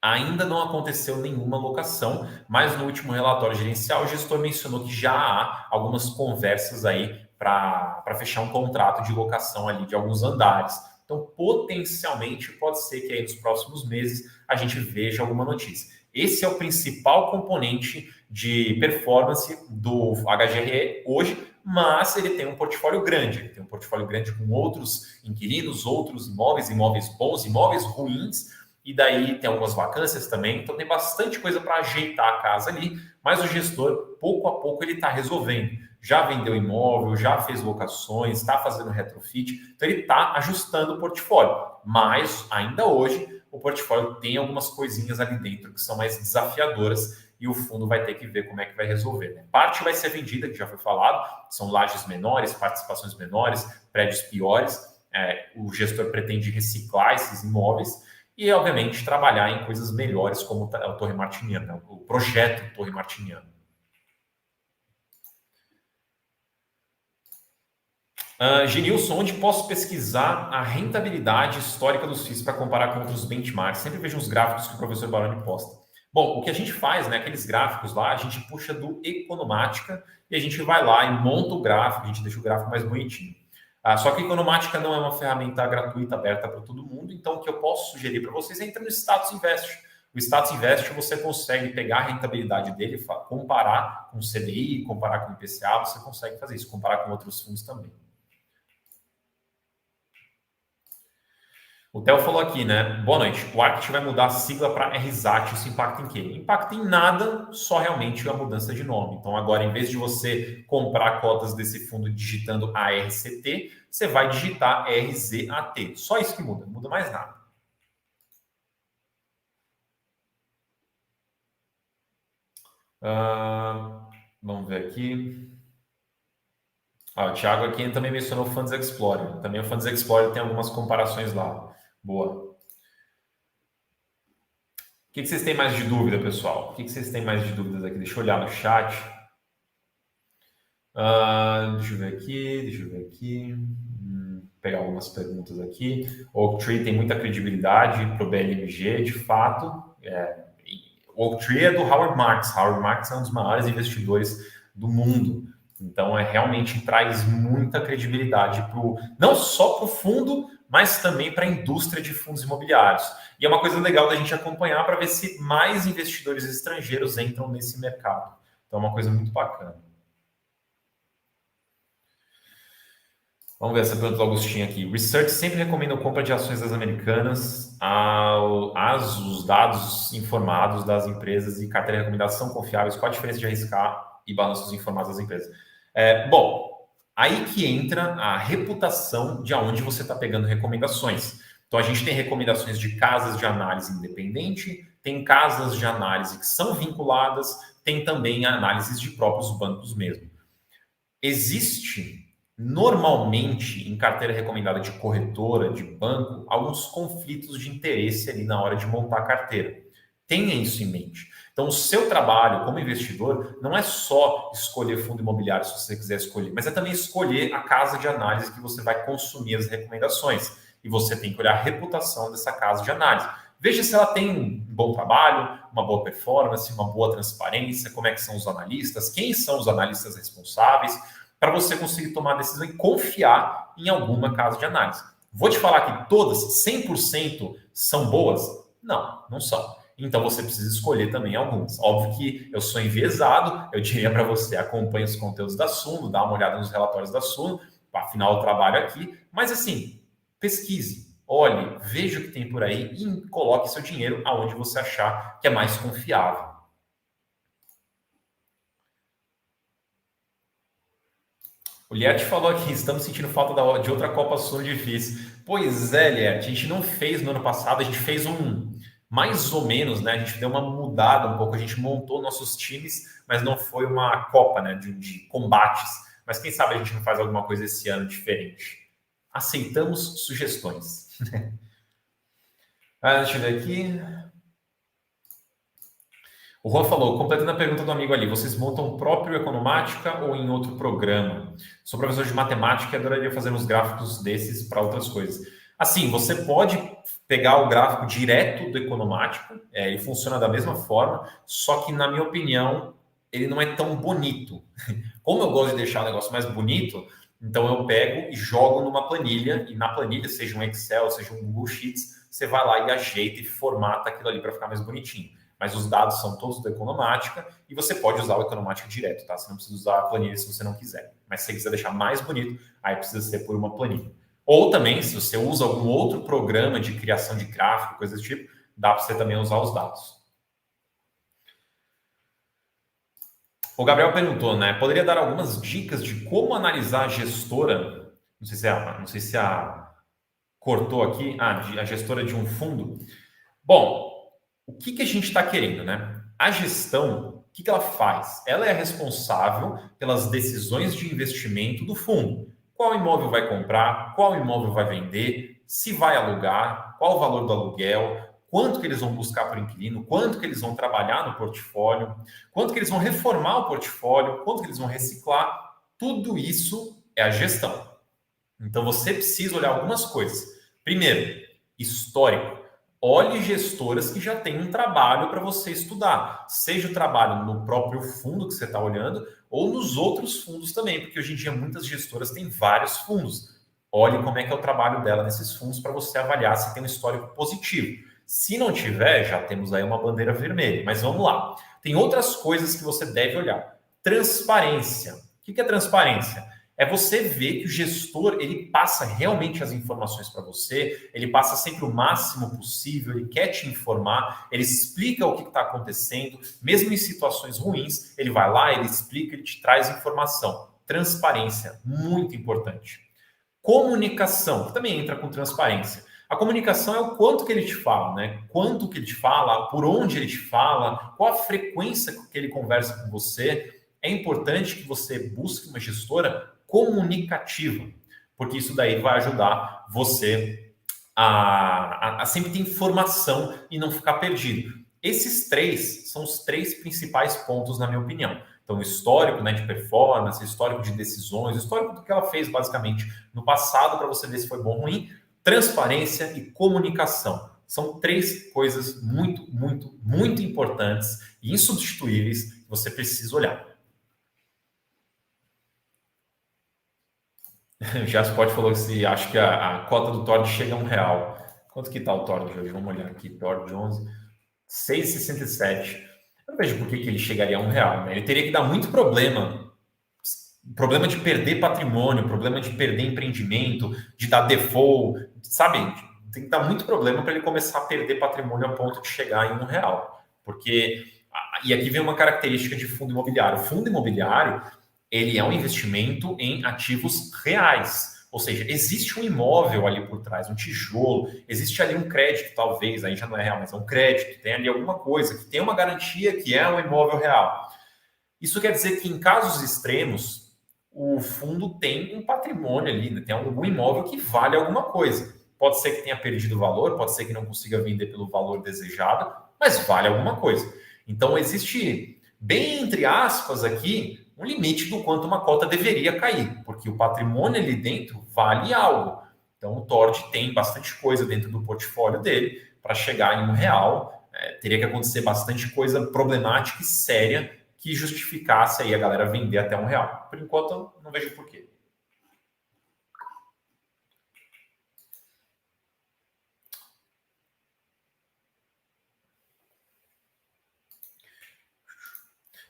Ainda não aconteceu nenhuma locação, mas no último relatório gerencial o gestor mencionou que já há algumas conversas aí para fechar um contrato de locação ali de alguns andares. Então, potencialmente, pode ser que aí nos próximos meses a gente veja alguma notícia. Esse é o principal componente de performance do HGRE hoje, mas ele tem um portfólio grande. Ele tem um portfólio grande com outros inquilinos, outros imóveis, imóveis bons, imóveis ruins, e daí tem algumas vacâncias também. Então tem bastante coisa para ajeitar a casa ali, mas o gestor, pouco a pouco, ele está resolvendo. Já vendeu imóvel, já fez locações, está fazendo retrofit, então ele está ajustando o portfólio. Mas ainda hoje o portfólio tem algumas coisinhas ali dentro que são mais desafiadoras e o fundo vai ter que ver como é que vai resolver, né? Parte vai ser vendida, que já foi falado, são lajes menores, participações menores, prédios piores. O gestor pretende reciclar esses imóveis e, obviamente, trabalhar em coisas melhores como o Torre Martiniano, né? O projeto Torre Martiniano. Genilson, onde posso pesquisar a rentabilidade histórica dos FIIs para comparar com outros benchmarks? Sempre vejo uns gráficos que o professor Baroni posta. Bom, o que a gente faz, né? Aqueles gráficos lá, a gente puxa do Economática e a gente vai lá e monta o gráfico, a gente deixa o gráfico mais bonitinho. Só que a Economática não é uma ferramenta gratuita, aberta para todo mundo, então o que eu posso sugerir para vocês é entrar no Status Invest. O Status Invest você consegue pegar a rentabilidade dele, comparar com o CDI, comparar com o IPCA, você consegue fazer isso, comparar com outros fundos também. O Theo falou aqui, né? Boa noite. O Arct vai mudar a sigla para RSAT. Isso impacta em quê? Impacta em nada, só realmente a mudança de nome. Então, agora, em vez de você comprar cotas desse fundo digitando ARCT, você vai digitar RZAT. Só isso que muda, não muda mais nada. Vamos ver aqui. O Thiago aqui também mencionou o Funds Explorer. Também o Funds Explorer tem algumas comparações lá. Boa. O que vocês têm mais de dúvida, pessoal? O que vocês têm mais de dúvidas aqui? Deixa eu olhar no chat. Deixa eu ver aqui. Pegar algumas perguntas aqui. O Oaktree tem muita credibilidade para o BLMG, de fato. O Oaktree é do Howard Marks. Howard Marks é um dos maiores investidores do mundo. Então, realmente traz muita credibilidade não só para o fundo, mas também para a indústria de fundos imobiliários. E é uma coisa legal da gente acompanhar para ver se mais investidores estrangeiros entram nesse mercado. Então, é uma coisa muito bacana. Vamos ver essa pergunta do Agostinho aqui. Research sempre recomenda compra de ações das americanas, os dados informados das empresas e carteira de recomendação confiáveis. Qual a diferença de arriscar e balanços informados das empresas? Bom, aí que entra a reputação de aonde você está pegando recomendações. Então, a gente tem recomendações de casas de análise independente, tem casas de análise que são vinculadas, tem também análises de próprios bancos mesmo. Existe, normalmente, em carteira recomendada de corretora, de banco, alguns conflitos de interesse ali na hora de montar a carteira. Tenha isso em mente. Então, o seu trabalho como investidor não é só escolher fundo imobiliário se você quiser escolher, mas é também escolher a casa de análise que você vai consumir as recomendações. E você tem que olhar a reputação dessa casa de análise. Veja se ela tem um bom trabalho, uma boa performance, uma boa transparência, como é que são os analistas, quem são os analistas responsáveis, para você conseguir tomar a decisão e confiar em alguma casa de análise. Vou te falar que todas, 100%, são boas? Não, não são. Então, você precisa escolher também algumas. Óbvio que eu sou enviesado, eu diria para você, acompanhe os conteúdos da Suno, dá uma olhada nos relatórios da Suno, afinal eu trabalho aqui, mas assim, pesquise, olhe, veja o que tem por aí e coloque seu dinheiro aonde você achar que é mais confiável. O Liette falou aqui, estamos sentindo falta de outra Copa Suno difícil. Pois é, Liette, a gente não fez no ano passado, a gente fez mais ou menos, né? A gente deu uma mudada um pouco, a gente montou nossos times, mas não foi uma Copa, né? De combates. Mas quem sabe a gente não faz alguma coisa esse ano diferente. Aceitamos sugestões. Deixa eu ver aqui. O Juan falou, completando a pergunta do amigo ali, vocês montam o próprio Economática ou em outro programa? Sou professor de matemática e adoraria fazer uns gráficos desses para outras coisas. Assim, você pode pegar o gráfico direto do Economática, ele funciona da mesma forma, só que, na minha opinião, ele não é tão bonito. Como eu gosto de deixar o negócio mais bonito, então eu pego e jogo numa planilha, e na planilha, seja um Excel, seja um Google Sheets, você vai lá e ajeita e formata aquilo ali para ficar mais bonitinho. Mas os dados são todos do Economática e você pode usar o Economática direto, tá? Você não precisa usar a planilha se você não quiser. Mas se você quiser deixar mais bonito, aí precisa ser por uma planilha. Ou também, se você usa algum outro programa de criação de gráfico, coisa do tipo, dá para você também usar os dados. O Gabriel perguntou, né? Poderia dar algumas dicas de como analisar a gestora? Não sei se a cortou aqui. A gestora de um fundo. Bom, o que a gente está querendo, né? A gestão, o que ela faz? Ela é responsável pelas decisões de investimento do fundo. Qual imóvel vai comprar? Qual imóvel vai vender? Se vai alugar? Qual o valor do aluguel? Quanto que eles vão buscar por inquilino? Quanto que eles vão trabalhar no portfólio? Quanto que eles vão reformar o portfólio? Quanto que eles vão reciclar? Tudo isso é a gestão. Então, você precisa olhar algumas coisas. Primeiro, histórico. Olhe gestoras que já têm um trabalho para você estudar. Seja o trabalho no próprio fundo que você está olhando ou nos outros fundos também, porque hoje em dia muitas gestoras têm vários fundos. Olhe como é que é o trabalho dela nesses fundos para você avaliar se tem um histórico positivo. Se não tiver, já temos aí uma bandeira vermelha. Mas vamos lá. Tem outras coisas que você deve olhar. Transparência. O que é transparência? É você ver que o gestor, ele passa realmente as informações para você, ele passa sempre o máximo possível, ele quer te informar, ele explica o que está acontecendo, mesmo em situações ruins, ele vai lá, ele explica, ele te traz informação. Transparência, muito importante. Comunicação, que também entra com transparência. A comunicação é o quanto que ele te fala, né? Quanto que ele te fala, por onde ele te fala, qual a frequência que ele conversa com você. É importante que você busque uma gestora comunicativa, porque isso daí vai ajudar você a sempre ter informação e não ficar perdido. Esses três são os três principais pontos, na minha opinião. Então, histórico, né, de performance, histórico de decisões, histórico do que ela fez basicamente no passado para você ver se foi bom ou ruim, transparência e comunicação. São três coisas muito, muito, muito importantes e insubstituíveis que você precisa olhar. Já Spot falou que se acha que a cota do Tord chega a R$ 1. Quanto que está o Tord hoje? Vamos olhar aqui. Tord 11, 6,67. Eu não vejo por que ele chegaria a R$ 1, né? Ele teria que dar muito problema. Problema de perder patrimônio, problema de perder empreendimento, de dar default, sabe? Tem que dar muito problema para ele começar a perder patrimônio a ponto de chegar em R$ 1. Porque, e aqui vem uma característica de fundo imobiliário. O fundo imobiliário, ele é um investimento em ativos reais. Ou seja, existe um imóvel ali por trás, um tijolo, existe ali um crédito, talvez, aí já não é real, mas é um crédito, tem ali alguma coisa que tem uma garantia que é um imóvel real. Isso quer dizer que em casos extremos, o fundo tem um patrimônio ali, né? Tem algum imóvel que vale alguma coisa. Pode ser que tenha perdido valor, pode ser que não consiga vender pelo valor desejado, mas vale alguma coisa. Então, existe, bem entre aspas aqui, um limite do quanto uma cota deveria cair, porque o patrimônio ali dentro vale algo. Então, o Tord tem bastante coisa dentro do portfólio dele para chegar em R$ 1. Teria que acontecer bastante coisa problemática e séria que justificasse aí a galera vender até R$ 1. Por enquanto, eu não vejo porquê.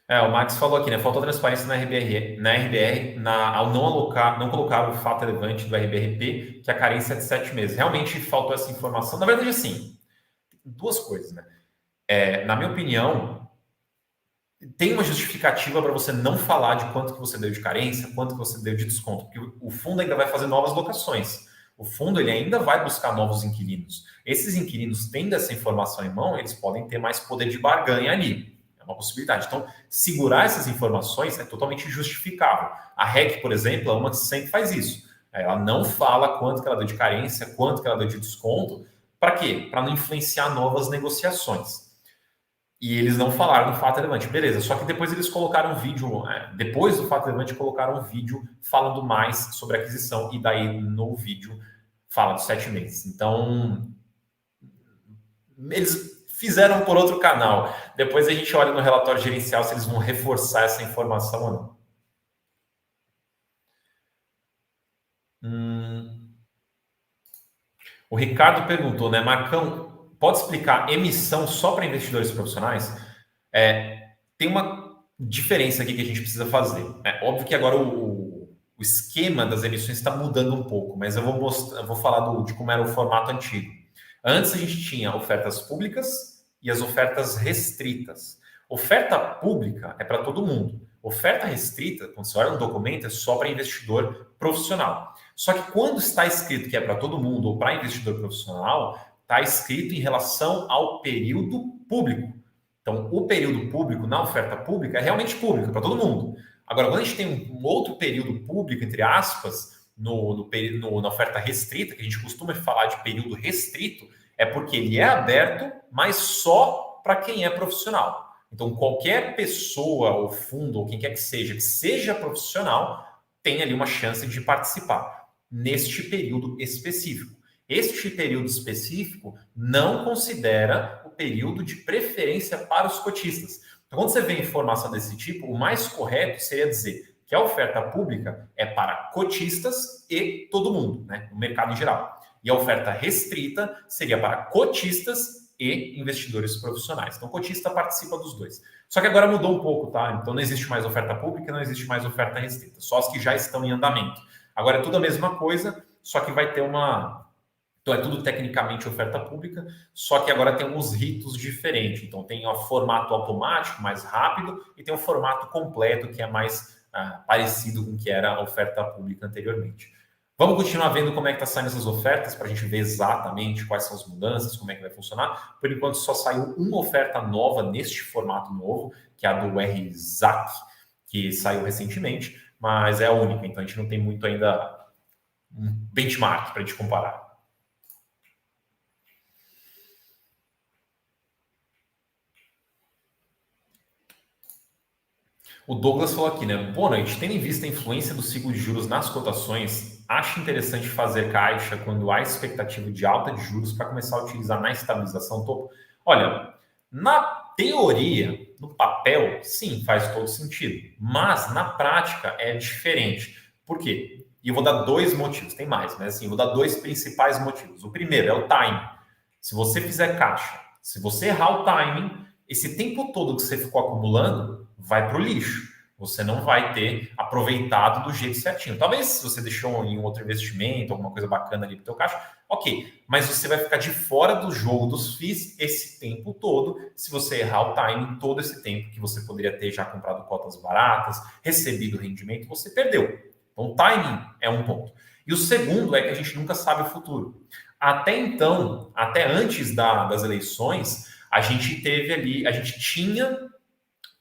O Max falou aqui, né? Faltou transparência na RBR, ao não colocar o fato relevante do RBRP, que a carência é de 7 meses. Realmente faltou essa informação. Na verdade, assim, duas coisas, né? Na minha opinião, tem uma justificativa para você não falar de quanto que você deu de carência, quanto que você deu de desconto, porque o fundo ainda vai fazer novas locações. O fundo ele ainda vai buscar novos inquilinos. Esses inquilinos, tendo essa informação em mão, eles podem ter mais poder de barganha ali. É uma possibilidade. Então, segurar essas informações é totalmente justificável. A REC, por exemplo, é uma que sempre faz isso. Ela não fala quanto que ela deu de carência, quanto que ela deu de desconto. Para quê? Para não influenciar novas negociações. E eles não falaram do fato relevante. Beleza, só que depois eles colocaram um vídeo, depois do fato relevante, colocaram um vídeo falando mais sobre a aquisição, e daí no vídeo fala dos 7 meses. Então, eles fizeram por outro canal. Depois a gente olha no relatório gerencial se eles vão reforçar essa informação ou não. O Ricardo perguntou, né, Marcão, pode explicar emissão só para investidores profissionais? Tem uma diferença aqui que a gente precisa fazer. É óbvio que agora o esquema das emissões está mudando um pouco, mas eu vou falar de como era o formato antigo. Antes a gente tinha ofertas públicas e as ofertas restritas. Oferta pública é para todo mundo. Oferta restrita, quando você olha no documento, é só para investidor profissional. Só que quando está escrito que é para todo mundo ou para investidor profissional, está escrito em relação ao período público. Então, o período público na oferta pública é realmente público, para todo mundo. Agora, quando a gente tem um outro período público, entre aspas, na oferta restrita, que a gente costuma falar de período restrito, é porque ele é aberto, mas só para quem é profissional. Então, qualquer pessoa ou fundo, ou quem quer que seja profissional, tem ali uma chance de participar neste período específico. Este período específico não considera o período de preferência para os cotistas. Então, quando você vê informação desse tipo, o mais correto seria dizer que a oferta pública é para cotistas e todo mundo, né, no mercado em geral. E a oferta restrita seria para cotistas e investidores profissionais. Então, cotista participa dos dois. Só que agora mudou um pouco, tá? Então, não existe mais oferta pública, não existe mais oferta restrita, só as que já estão em andamento. Agora é tudo a mesma coisa, só que vai ter uma... Então, é tudo tecnicamente oferta pública, só que agora tem uns ritos diferentes. Então, tem o formato automático, mais rápido, e tem o formato completo, que é mais parecido com o que era a oferta pública anteriormente. Vamos continuar vendo como é que está saindo essas ofertas para a gente ver exatamente quais são as mudanças, como é que vai funcionar. Por enquanto, só saiu uma oferta nova neste formato novo, que é a do RZAC, que saiu recentemente, mas é a única, então a gente não tem muito ainda um benchmark para a gente comparar. O Douglas falou aqui, né? Boa noite. Tendo em vista a influência do ciclo de juros nas cotações, acha interessante fazer caixa quando há expectativa de alta de juros para começar a utilizar na estabilização topo? Olha, na teoria, no papel, sim, faz todo sentido. Mas na prática é diferente. Por quê? E eu vou dar dois motivos, tem mais, mas assim, vou dar dois principais motivos. O primeiro é o timing. Se você fizer caixa, se você errar o timing, esse tempo todo que você ficou acumulando vai para o lixo. Você não vai ter aproveitado do jeito certinho. Talvez se você deixou em um outro investimento, alguma coisa bacana ali para o teu caixa, ok. Mas você vai ficar de fora do jogo dos FIIs esse tempo todo, se você errar o timing, todo esse tempo que você poderia ter já comprado cotas baratas, recebido rendimento, você perdeu. Então, o timing é um ponto. E o segundo é que a gente nunca sabe o futuro. Até então, até antes das eleições, a gente teve ali, a gente tinha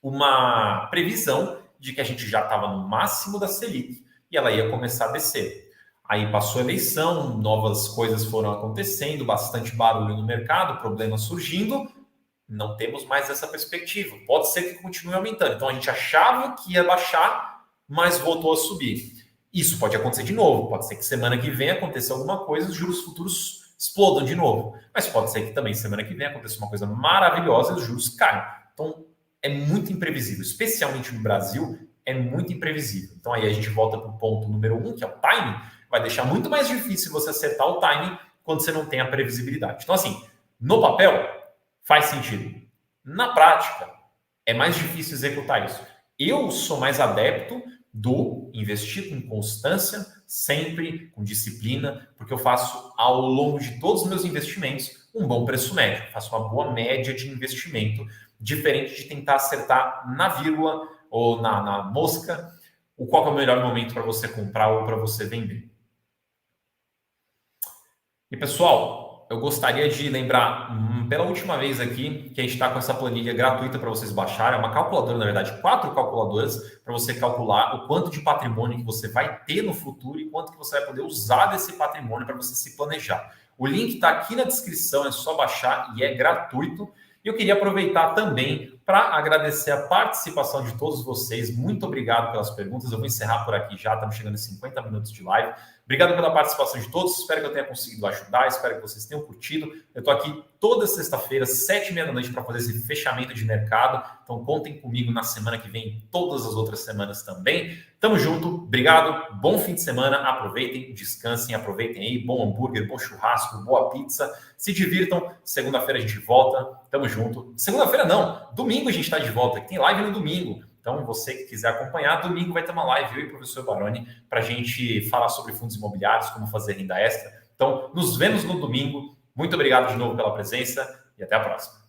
uma previsão de que a gente já estava no máximo da Selic e ela ia começar a descer. Aí passou a eleição, novas coisas foram acontecendo, bastante barulho no mercado, problemas surgindo, não temos mais essa perspectiva. Pode ser que continue aumentando. Então a gente achava que ia baixar, mas voltou a subir. Isso pode acontecer de novo, pode ser que semana que vem aconteça alguma coisa, os juros futuros explodam de novo. Mas pode ser que também semana que vem aconteça uma coisa maravilhosa e os juros caiam. Então é muito imprevisível, especialmente no Brasil, é muito imprevisível. Então aí a gente volta para o ponto número 1, que é o timing, vai deixar muito mais difícil você acertar o timing quando você não tem a previsibilidade. Então assim, no papel faz sentido. Na prática, é mais difícil executar isso. Eu sou mais adepto do investir com constância, sempre com disciplina, porque eu faço ao longo de todos os meus investimentos um bom preço médio, faço uma boa média de investimento, diferente de tentar acertar na vírgula ou na mosca, o qual é o melhor momento para você comprar ou para você vender. E pessoal, eu gostaria de lembrar pela última vez aqui que a gente está com essa planilha gratuita para vocês baixarem, é uma calculadora, na verdade, 4 calculadoras para você calcular o quanto de patrimônio que você vai ter no futuro e quanto que você vai poder usar desse patrimônio para você se planejar. O link está aqui na descrição, é só baixar e é gratuito. E eu queria aproveitar também para agradecer a participação de todos vocês. Muito obrigado pelas perguntas. Eu vou encerrar por aqui já, estamos chegando em 50 minutos de live. Obrigado pela participação de todos. Espero que eu tenha conseguido ajudar. Espero que vocês tenham curtido. Eu estou aqui toda sexta-feira, 7h30 da noite, para fazer esse fechamento de mercado. Então, contem comigo na semana que vem e todas as outras semanas também. Tamo junto. Obrigado. Bom fim de semana. Aproveitem, descansem, aproveitem aí. Bom hambúrguer, bom churrasco, boa pizza. Se divirtam. Segunda-feira a gente volta. Tamo junto. Segunda-feira não. Domingo a gente está de volta. Tem live no domingo. Então, você que quiser acompanhar, domingo vai ter uma live, eu e o professor Baroni, para a gente falar sobre fundos imobiliários, como fazer renda extra. Então, nos vemos no domingo. Muito obrigado de novo pela presença e até a próxima.